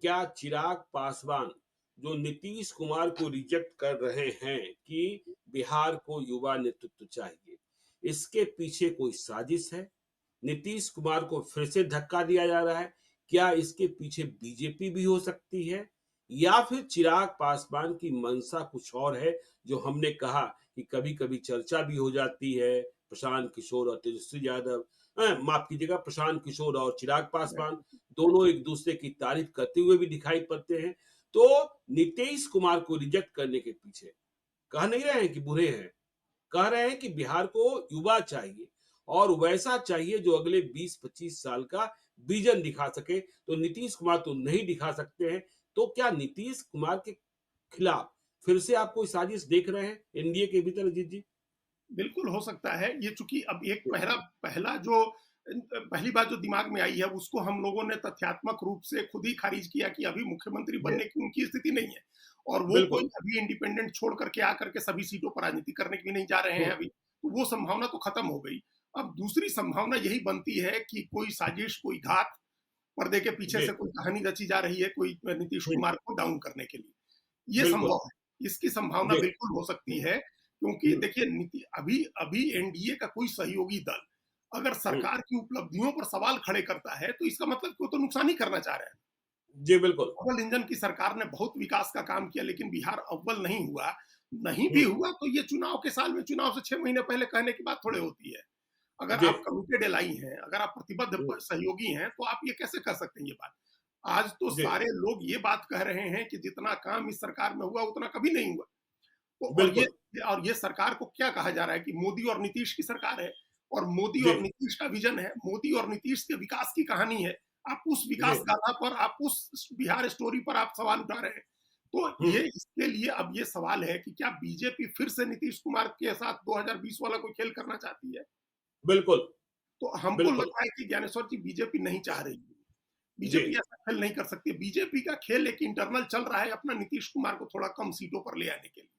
क्या चिराग पासवान जो नीतीश कुमार को रिजेक्ट कर रहे हैं कि बिहार को युवा नेतृत्व चाहिए, इसके पीछे कोई साजिश है? नीतीश कुमार को फिर से धक्का दिया जा रहा है? क्या इसके पीछे बीजेपी भी हो सकती है? या फिर चिराग पासवान की मंशा कुछ और है, जो हमने कहा कि कभी-कभी चर्चा भी हो जाती है, प्रशांत किशोर और तेजस्वी यादव माफ कीजिएगा, प्रशांत किशोर और चिराग पासवान दोनों एक दूसरे की तारीफ करते हुए भी दिखाई पड़ते हैं। तो नीतीश कुमार को रिजेक्ट करने के पीछे कह नहीं रहे हैं कि बुरे हैं, कह रहे हैं कि बिहार को युवा चाहिए और वैसा चाहिए जो अगले 20-25 साल का विजन दिखा सके। तो नीतीश कुमार तो नहीं दिखा सकते हैं। तो क्या नीतीश कुमार के खिलाफ फिर से आप कोई साजिश देख रहे हैं एनडीए के भीतर, अजीत जी? बिल्कुल हो सकता है। ये चूंकि अब एक पहला पहला जो पहली बात जो दिमाग में आई है उसको हम लोगों ने तथ्यात्मक रूप से खुद ही खारिज किया कि अभी मुख्यमंत्री जी, बनने की उनकी स्थिति नहीं है और वो कोई बिल्कुल। अभी इंडिपेंडेंट छोड़ करके आकर के सभी सीटों पर राजनीति करने के लिए नहीं जा रहे हैं हुँ, अभी, तो वो संभावना तो खत्म हो गई। अब दूसरी संभावना यही बनती है कि कोई साजिश, कोई घात, पर्दे के पीछे जी, से कोई कहानी रची जा रही है, कोई नीतीश हुँ, कुमार को डाउन करने के लिए। ये बिल्कुल। संभव है, इसकी संभावना जी, बिल्कुल हो सकती हुँ, है, क्योंकि हुँ, देखिए नीति अभी अभी एनडीए का कोई सहयोगी दल अगर हुँ। सरकार की उपलब्धियों पर सवाल खड़े करता है, तो इसका मतलब कि वो तो नुकसान ही करना चाह रहे हैं। जी, बिल्कुल। डबल इंजन की सरकार ने बहुत विकास का काम किया, लेकिन बिहार अव्वल नहीं हुआ। नहीं भी हुँ, हुआ तो ये चुनाव के साल में, चुनाव से 6 महीने पहले कहने की बात थोड़े होती है। अगर जी, आप कमिटेड एलाई हैं, अगर आप प्रतिबद्ध हुँ, सहयोगी हैं, तो आप ये कैसे कर सकते हैं ये बात? आज तो जी, सारे लोग ये बात कह रहे हैं कि जितना काम इस सरकार में हुआ, उतना कभी नहीं हुआ। तो बिल्कुल। और ये सरकार को क्या कहा जा रहा है कि मोदी और नीतीश की सरकार है और मोदी जी, और नीतीश का विजन है, मोदी और नीतीश के विकास की कहानी है। आप उस जी, विकास गाथा पर, आप उस बिहार स्टोरी पर आप सवाल उठा रहे हैं। तो हुँ, ये इसके लिए अब ये सवाल है कि क्या बीजेपी फिर से नीतीश कुमार के साथ 2020 वाला कोई खेल करना चाहती है? बिल्कुल, तो हमको बिल्कुल। लगता है कि ज्ञानेश्वर जी बीजेपी नहीं चाह रही है। जी, बीजेपी ऐसा खेल नहीं कर सकती। बीजेपी का खेल एक इंटरनल चल रहा है अपना नीतीश कुमार को थोड़ा कम सीटों पर ले आने के लिए।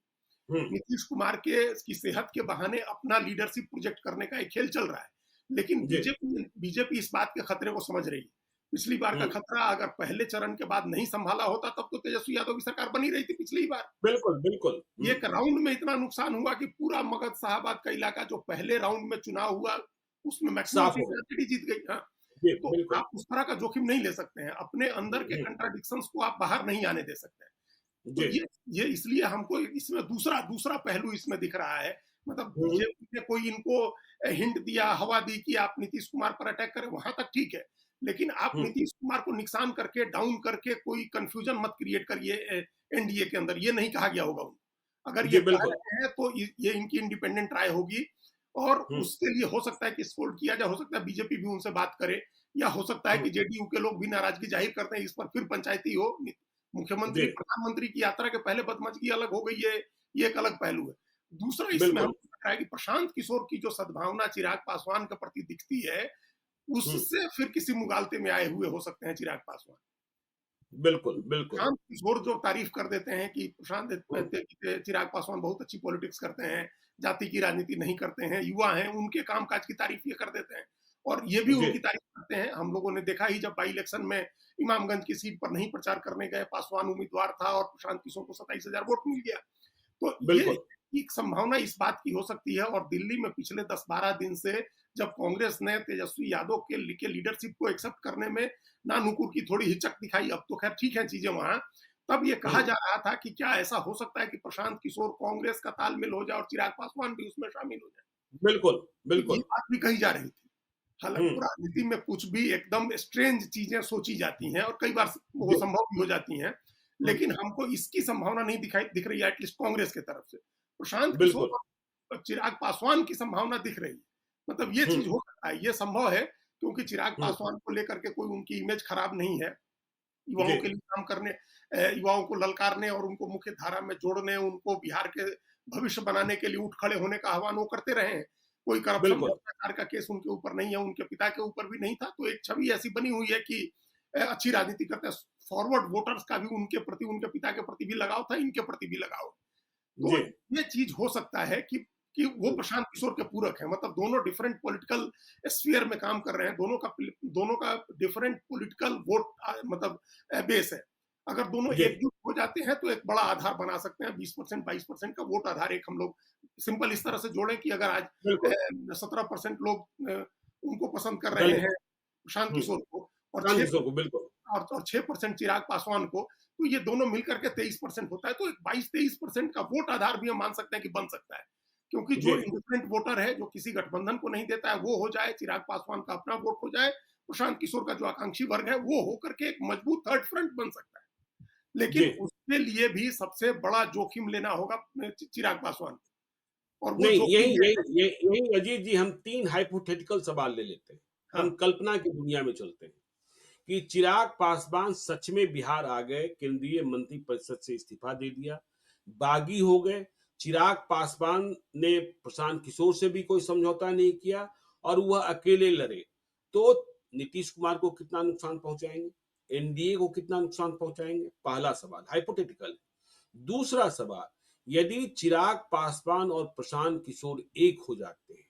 हुँ, नीतीश कुमार के की सेहत के बहाने अपना लीडरशिप प्रोजेक्ट करने का एक खेल चल रहा है। लेकिन जी, बीजेपी बीजेपी इस बात के खतरे को समझ रही है। पिछली बार का हुँ, खतरा अगर पहले चरण के बाद नहीं संभाला होता, तब तो तेजस्वी यादव की सरकार बनी रही थी पिछली बार। बिल्कुल, बिल्कुल। हुँ, एक राउंड में इतना नुकसान हुआ कि पूरा मगध साहबाद का इलाका जो पहले राउंड में चुनाव हुआ, उसमें मैक्सिमम साफ हो सीट गया। आरजेडी जीत गई। हाँ, जी, तो बिल्कुल। आप उस तरह का जोखिम नहीं ले सकते हैं। अपने अंदर के हुँ, कंट्राडिक्शंस को आप बाहर नहीं आने दे सकते हैं। तो जी, ये इसलिए हमको इसमें दूसरा दूसरा पहलू इसमें दिख रहा है। मतलब हुँ, बीजेपी ने कोई इनको हिंट दिया, हवा दी कि आप नीतीश कुमार पर अटैक करें, वहाँ तक ठीक है। लेकिन आप हुँ, नीतीश कुमार को नुकसान करके, डाउन करके कोई कन्फ्यूजन मत क्रिएट करिए एनडीए के अंदर, ये नहीं कहा गया होगा उनको। अगर ये जी, कह बिल्कुल। रहे हैं तो ये इनकी इंडिपेंडेंट राय होगी और हुँ, उसके लिए हो सकता है कि सपोर्ट किया जाए, हो सकता है बीजेपी भी उनसे बात करे या हो सकता है हुँ, कि जेडीयू के लोग भी नाराजगी जाहिर करते हैं, इस पर फिर पंचायती हो। मुख्यमंत्री, जी, प्रधानमंत्री की यात्रा के पहले बदमज़गी अलग हो गई है, ये एक अलग पहलू है। दूसरा इसमें बिल्कुल। हमको लग रहा है कि प्रशांत किशोर की जो सद्भावना चिराग पासवान के प्रति दिखती है, हुँ, उससे फिर किसी मुगालते में आए हुए हो सकते हैं चिराग पासवान। बिल्कुल, बिल्कुल। प्रशांत किशोर जो तारीफ कर देते हैं कि हुँ, चिराग पासवान बहुत अच्छी पॉलिटिक्स करते हैं, जाति की राजनीति नहीं करते हैं, युवा हैं, उनके कामकाज की तारीफ ये कर देते हैं और ये भी जी, उनकी तारीफ करते हैं। हम लोगों ने देखा ही जब बाई इलेक्शन में इमामगंज की सीट पर नहीं प्रचार करने गए, पासवान उम्मीदवार था और प्रशांत किशोर को 27,000 वोट मिल गया। तो ये बिल्कुल। एक संभावना इस बात की हो सकती है और दिल्ली में पिछले 10-12 दिन से जब कांग्रेस ने तेजस्वी यादव के लीडरशिप को एक्सेप्ट करने में नानुकुर की थोड़ी हिचक दिखाई, अब तो खैर ठीक है चीजें वहां, तब ये कहा हुँ, जा रहा था कि क्या ऐसा हो सकता है कि प्रशांत किशोर कांग्रेस का तालमेल हो जाए और चिराग पासवान भी उसमें शामिल हो जाए। बिल्कुल, तो ये बिल्कुल। बात भी कही जा रही थी। हुँ, हालांकि राजनीति में कुछ भी एकदम स्ट्रेंज चीजें सोची जाती हैं और कई बार वो जी, संभव भी हो जाती हैं, हुँ, लेकिन हमको इसकी संभावना नहीं दिख रही है एटलीस्ट कांग्रेस की तरफ से। प्रशांत बिल्कुल। किशोर और चिराग पासवान की संभावना दिख रही है। मतलब ये हुँ, चीज हो सकता है, ये संभव है, क्योंकि चिराग हुँ, पासवान को लेकर के कोई उनकी इमेज खराब नहीं है। युवाओं जी, के लिए काम करने, युवाओं को ललकारने और उनको मुख्य धारा में जोड़ने, उनको बिहार के भविष्य बनाने के लिए उठ खड़े होने का आह्वान वो करते रहे हैं। कोई करप्शन बिल्कुल। भ्रष्टाचार का केस उनके ऊपर नहीं है, उनके पिता के ऊपर भी नहीं था, तो एक छवि ऐसी बनी हुई है कि अच्छी राजनीति करते हैं। फॉरवर्ड वोटर्स का भी उनके प्रति, उनके पिता के प्रति भी लगाव था, इनके प्रति भी लगाव। तो जी, ये चीज हो सकता है कि वो हुँ, प्रशांत किशोर के पूरक है, मतलब दोनों डिफरेंट पॉलिटिकल स्फीयर में काम कर रहे हैं, दोनों का डिफरेंट पॉलिटिकल वोट मतलब बेस है। अगर दोनों जी, एकजुट हो जाते हैं तो एक बड़ा आधार बना सकते हैं, 20% 22% का वोट आधार एक हम लोग सिंपल इस तरह से जोड़ें कि अगर आज बिल्कुल, 17% लोग उनको पसंद कर रहे दलित, हैं, प्रशांत हुँ, किशोर को, और प्रशांत 6 किशोर को, बिल्कुल। और 6% चिराग पासवान को, तो ये दोनों मिलकर के 23% होता है, तो 22-23% का वोट आधार भी हम मान सकते हैं कि बन सकता है। क्योंकि जी, जो इंडिपेंडेंट वोटर है, जो किसी गठबंधन को नहीं देता है, वो हो जाए, चिराग पासवान का अपना वोट हो जाए, प्रशांत किशोर का जो आकांक्षी वर्ग है, वो होकर के एक मजबूत थर्ड फ्रंट बन सकता है। लेकिन जी। उसके लिए भी सबसे बड़ा जोखिम लेना होगा चिराग पासवान को, और वो नहीं, जोखिम यही ये है। यही यही यही अजीत जी, हम 3 हाइपोथेटिकल सवाल ले लेते हैं। हम हाँ, कल्पना की दुनिया में चलते हैं कि चिराग पासवान सच में बिहार आ गए, केंद्रीय मंत्रिपरिषद से इस्तीफा दे दिया, बागी हो गए, चिराग पासवान ने प्रशांत किशोर से भी कोई समझौता नहीं किया और वह अकेले लड़े, तो नीतीश कुमार को कितना नुकसान पहुंचाएंगे? एनडीए को कितना नुकसान पहुंचाएंगे? पहला सवाल हाइपोथेटिकल। दूसरा सवाल, यदि चिराग पासवान और प्रशांत किशोर एक हो जाते हैं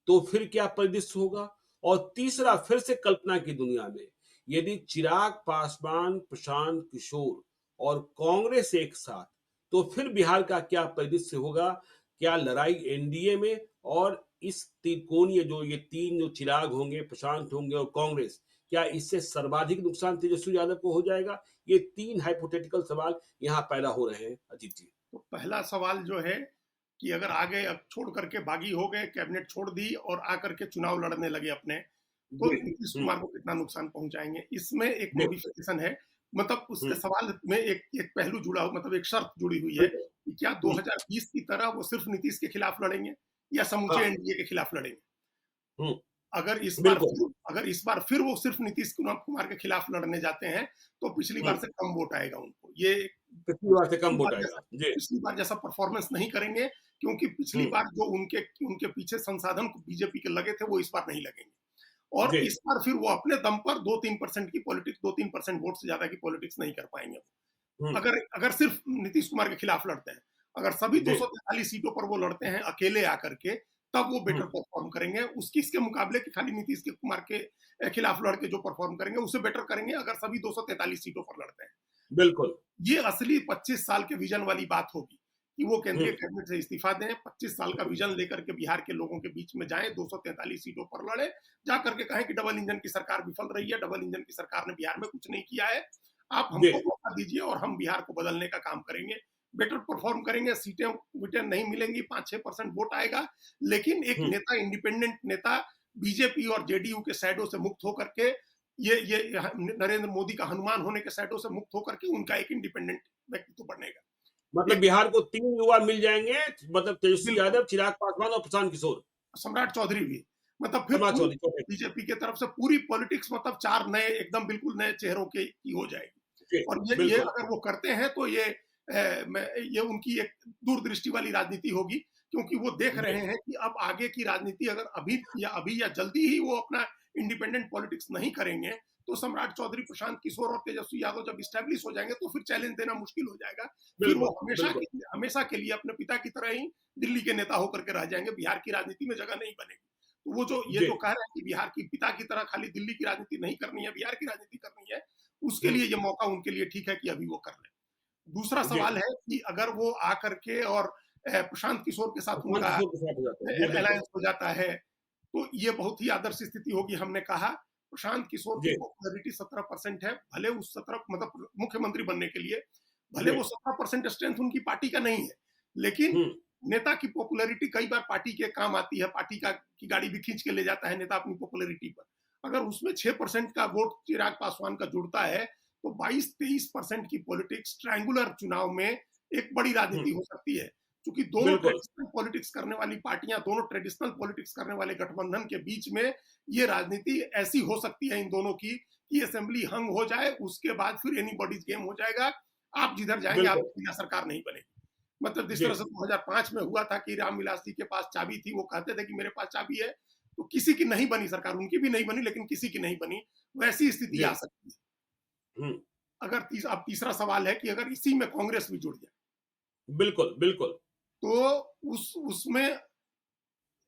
तो फिर क्या परिदृश्य होगा? और तीसरा, फिर से कल्पना की दुनिया में, यदि चिराग पासवान, प्रशांत किशोर और कांग्रेस एक साथ, तो फिर बिहार का क्या परिदृश्य होगा? क्या लड़ाई एनडीए में और इस त्रिकोणीय, जो ये तीन जो चिराग होंगे, प्रशांत होंगे और कांग्रेस, क्या इससे सर्वाधिक नुकसान तेजस्वी यादव को हो जाएगा? ये तीन हाइपोथेटिकल सवाल यहाँ पैदा हो रहे हैं अजीत जी। तो पहला सवाल जो है कि अगर आगे अब छोड़ करके बागी हो गए, कैबिनेट छोड़ दी और आकर के चुनाव लड़ने लगे अपने, तो जी। नीतीश हम्म। कुमार को कितना नुकसान पहुंचाएंगे? इसमें एक जी। मॉडिफिकेशन है, मतलब उसके हम्म। सवाल में एक एक पहलू जुड़ा हुआ, मतलब एक शर्त जुड़ी हुई है बिल्कुल। कि क्या हम्म। 2020 की तरह वो सिर्फ नीतीश के खिलाफ लड़ेंगे या समूचे हाँ। एनडीए के खिलाफ लड़ेंगे? हम्म। अगर इस बार बिल्कुल। फिर अगर इस बार फिर वो सिर्फ नीतीश कुमार के खिलाफ लड़ने जाते हैं, तो पिछली बार हम्म। से कम वोट आएगा उनको। ये पिछली बार से कम पिछली वोट बार आएगा जैसा जी। पिछली बार जैसा परफॉर्मेंस नहीं करेंगे, क्योंकि पिछली हम्म। बार जो उनके उनके पीछे संसाधन बीजेपी के लगे थे, वो इस बार नहीं लगेंगे। और जी। इस बार फिर वो अपने दम पर 2-3% की पॉलिटिक्स, 2-3% वोट से ज्यादा की पॉलिटिक्स नहीं कर पाएंगे। हम्म। अगर अगर सिर्फ नीतीश कुमार के खिलाफ लड़ते हैं, अगर सभी जी। 243 सीटों पर वो लड़ते हैं अकेले आकर के, तब वो बेटर हम्म। परफॉर्म करेंगे। उसकी इसके मुकाबले कि खाली नीतीश के कुमार के खिलाफ लड़ के जो परफॉर्म करेंगे, उससे बेटर करेंगे अगर सभी 243 सीटों पर लड़ते हैं। बिल्कुल। ये असली 25 साल के विजन वाली बात होगी कि वो केंद्रीय हम्म। कैबिनेट से इस्तीफा दें, 25 साल का विजन लेकर के बिहार के लोगों के बीच में जाएं, 243 सीटों पर लड़े, जा करके कहें कि डबल इंजन की सरकार विफल रही है, डबल इंजन की सरकार ने बिहार में कुछ नहीं किया है, आप जी। हमको मौका दीजिए और हम बिहार को बदलने का काम करेंगे, बेटर परफॉर्म करेंगे, सीटें विटें नहीं मिलेंगी, 5-6% वोट आएगा, लेकिन एक हम्म। नेता, इंडिपेंडेंट नेता, बीजेपी और जेडीयू के शैडो से मुक्त होकर के, ये नरेंद्र मोदी का हनुमान होने के शैडो से मुक्त होकर के उनका एक इंडिपेंडेंट व्यक्तित्व बनेगा। मतलब एक बिहार को तीन युवा मिल जाएंगे, मतलब तेजस्वी बिल्कुल, यादव, चिराग पासवान और प्रशांत किशोर। सम्राट चौधरी भी, मतलब फिर समाज पूरी चौधरी चौधरी। बीजेपी की तरफ से पूरी पॉलिटिक्स, मतलब 4 नए एकदम बिल्कुल नए चेहरों की हो जाएगी। जी। और ये बिल्कुल। अगर वो करते हैं तो ये उनकी एक दूरदृष्टि वाली राजनीति होगी, क्योंकि वो देख जी। रहे हैं कि अब आगे की राजनीति अगर अभी या जल्दी ही वो अपना इंडिपेंडेंट पॉलिटिक्स नहीं करेंगे, तो सम्राट चौधरी, प्रशांत किशोर और तेजस्वी यादव जब स्टैब्लिश हो जाएंगे, तो फिर चैलेंज देना मुश्किल हो जाएगा। फिर वो बिल्कुल। बिल्कुल। हमेशा के लिए अपने पिता की तरह ही दिल्ली के नेता होकर के रह जाएंगे, बिहार की राजनीति में जगह नहीं बनेगी। तो वो जो ये जी। जो कह रहे हैं कि बिहार की पिता की तरह खाली दिल्ली की राजनीति नहीं करनी है, बिहार की राजनीति करनी है, उसके हम्म। लिए ये मौका उनके लिए ठीक है कि अभी वो कर लें। दूसरा जी। सवाल है कि अगर वो आकर के और प्रशांत किशोर के साथ प्रशांत उनका किशोर के साथ हो जाते हैं, जी बिल्कुल। अलायंस हो जाता है, तो ये बहुत ही आदर्श स्थिति होगी। हमने कहा प्रशांत किशोर की जी। पॉपुलैरिटी 17% है, भले उस 17, मतलब मुख्यमंत्री बनने के लिए, भले जी। वो 17% स्ट्रेंथ उनकी पार्टी का नहीं है, लेकिन हम्म। नेता की पॉपुलैरिटी कई बार पार्टी के काम आती है, पार्टी की गाड़ी भी खींच के ले जाता है नेता अपनी पॉपुलैरिटी पर। अगर उसमें 6% का वोट चिराग पासवान का जुड़ता है, तो 22-23% की पॉलिटिक्स ट्रायंगुलर चुनाव में एक बड़ी राजनीति हम्म। हो सकती है। क्योंकि दोनों बिल्कुल। ट्रेडिशनल पॉलिटिक्स करने वाली पार्टियां, दोनों ट्रेडिशनल पॉलिटिक्स करने वाले गठबंधन के बीच में ये राजनीति ऐसी हो सकती है इन दोनों की कि असेंबली हंग हो जाए, उसके बाद फिर एनी बॉडीज गेम हो जाएगा, आप जिधर जाएंगे बिल्कुल। आपकी बिना सरकार नहीं बनेगी। मतलब जिस जी। तरह से 2005 में हुआ था कि रामविलास जी के पास चाबी थी, वो कहते थे कि मेरे पास चाबी है, तो किसी की नहीं बनी सरकार, उनकी भी नहीं बनी, लेकिन किसी की नहीं बनी, वैसी स्थिति जी। आ सकती है। हम्म। अगर अब तीसरा सवाल है कि अगर इसी में कांग्रेस भी जुड़ जाए, बिल्कुल। बिल्कुल। तो उसमें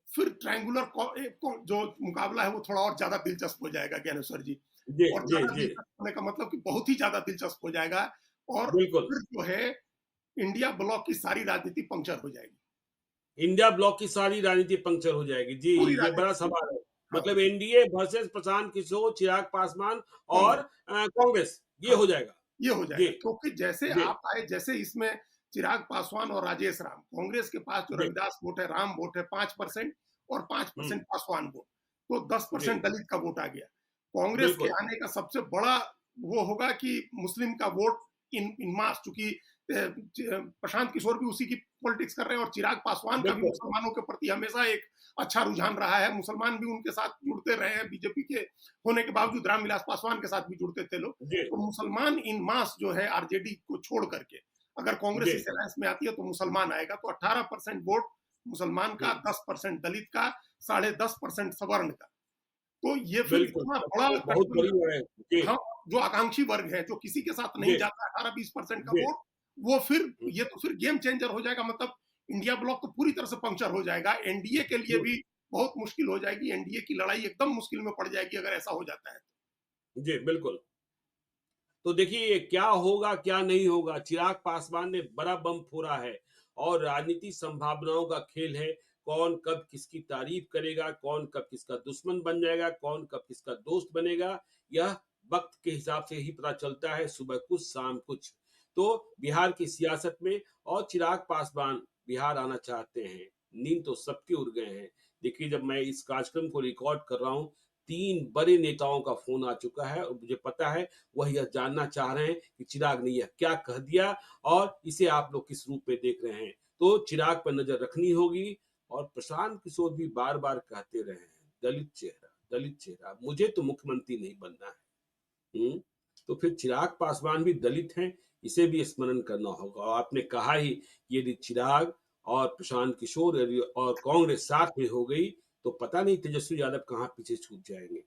फिर जो मुकाबला है वो थोड़ा और ज्यादा दिलचस्प हो जाएगा ज्ञानेश्वर जी। जी। और जी। ज्यादा जी। दिलचस्प होने का मतलब कि बहुत ही ज्यादा दिलचस्प हो जाएगा। और बिल्कुल। फिर जो है इंडिया ब्लॉक की सारी राजनीति पंक्चर हो जाएगी। इंडिया ब्लॉक की सारी राजनीति पंक्चर हो जाएगी। जी, पूरी ये बड़ा राजनीति। सवाल है। हाँ, मतलब एनडीए वर्सेस प्रशांत किशोर, चिराग पासवान और कांग्रेस। कांग्रेस, ये हाँ, हो जाएगा। ये हो जी, जाएगा क्योंकि जैसे जी, आप आए, जैसे इसमें चिराग पासवान और राजेश राम, कांग्रेस के पास जो जी। रविदास वोट है, राम वोट है 5% और हुँ, 5% पासवान वोट, तो जी, 10% दलित का वोट आ गया। कांग्रेस के बिल्कुल, आने का सबसे बड़ा वो होगा कि मुस्लिम का वोट इन इन मास, चूंकि प्रशांत किशोर भी उसी की पॉलिटिक्स कर रहे हैं और चिराग पासवान का भी बिल्कुल। मुसलमानों के प्रति हमेशा एक अच्छा रुझान रहा है। मुसलमान भी उनके साथ जुड़ते रहे हैं, बीजेपी के होने के बावजूद रामविलास पासवान के साथ भी जुड़ते थे लोग। जी, तो मुसलमान इन मास जो है आरजेडी को छोड़ करके, अगर कांग्रेस जी, इस अलायंस में आती है तो मुसलमान आएगा, तो 18% वोट मुसलमान का, हुँ, 10% दलित का, 10.5% सवर्ण का। तो ये फिर बिल्कुल, इतना तब बड़ा तो बहुत बड़ी गठबंधन। है। जी, हाँ, जो आकांक्षी वर्ग है, जो किसी के साथ नहीं जी, जाता, 18-20% का जी, वोट, वो फिर, हुँ, ये तो फिर गेम चेंजर हो जाएगा। मतलब इंडिया ब्लॉक तो पूरी तरह से पंक्चर हो जाएगा। एनडीए के लिए हुँ, भी बहुत मुश्किल हो जाएगी, एनडीए की लड़ाई एकदम मुश्किल में पड़ जाएगी अगर ऐसा हो जाता है। जी, बिल्कुल। तो देखिए क्या होगा, क्या नहीं होगा, चिराग पासवान ने बड़ा बम फोड़ा है और राजनीति संभावनाओं का खेल है। कौन कब किसकी तारीफ करेगा, कौन कब किसका दुश्मन बन जाएगा, कौन कब किसका दोस्त बनेगा, यह वक्त के हिसाब से ही पता चलता है, सुबह कुछ शाम कुछ। तो बिहार की सियासत में और चिराग पासवान बिहार आना चाहते हैं, नींद तो सबके उड़ गए हैं। देखिए जब मैं इस कार्यक्रम को रिकॉर्ड कर रहा हूँ, 3 बड़े नेताओं का फोन आ चुका है और मुझे पता है वह यह जानना चाह रहे हैं कि चिराग ने यह क्या कह दिया और इसे आप लोग किस रूप में देख रहे हैं। तो चिराग पर नजर रखनी होगी। और प्रशांत किशोर भी बार बार कहते रहे हैं, दलित चेहरा, मुझे तो मुख्यमंत्री नहीं बनना है। हम्म, तो फिर चिराग पासवान भी दलित हैं, इसे भी स्मरण करना होगा। और आपने कहा ही, यदि चिराग और प्रशांत किशोर और कांग्रेस साथ में हो गई तो पता नहीं तेजस्वी यादव कहाँ पीछे छूट जाएंगे।